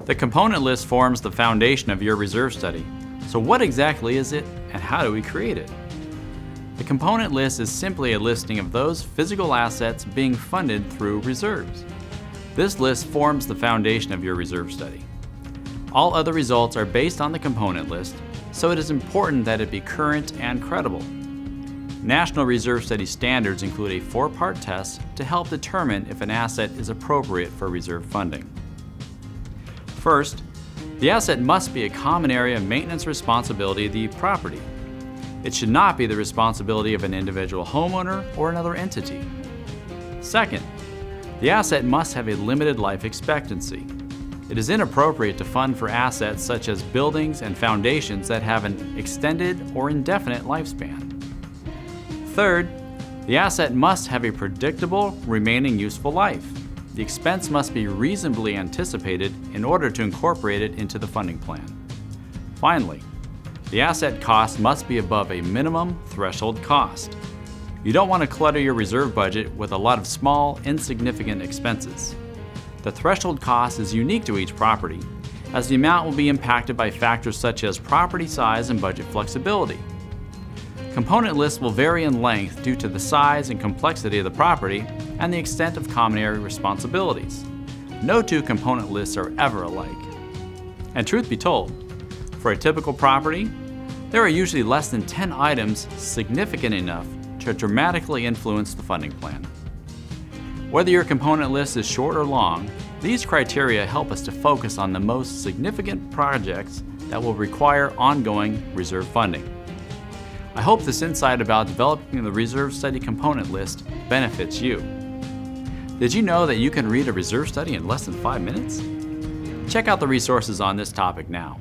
The component list forms the foundation of your reserve study. So what exactly is it and how do we create it? The component list is simply a listing of those physical assets being funded through reserves. This list forms the foundation of your reserve study. All other results are based on the component list, so it is important that it be current and credible. National Reserve Study standards include a 4-part test to help determine if an asset is appropriate for reserve funding. First, the asset must be a common area maintenance responsibility of the property. It should not be the responsibility of an individual homeowner or another entity. Second, the asset must have a limited life expectancy. It is inappropriate to fund for assets such as buildings and foundations that have an extended or indefinite lifespan. Third, the asset must have a predictable remaining useful life. The expense must be reasonably anticipated in order to incorporate it into the funding plan. Finally, the asset cost must be above a minimum threshold cost. You don't want to clutter your reserve budget with a lot of small, insignificant expenses. The threshold cost is unique to each property, as the amount will be impacted by factors such as property size and budget flexibility. Component lists will vary in length due to the size and complexity of the property and the extent of common area responsibilities. No two component lists are ever alike. And truth be told, for a typical property, there are usually less than 10 items significant enough to dramatically influence the funding plan. Whether your component list is short or long, these criteria help us to focus on the most significant projects that will require ongoing reserve funding. I hope this insight about developing the reserve study component list benefits you. Did you know that you can read a reserve study in less than 5 minutes? Check out the resources on this topic now.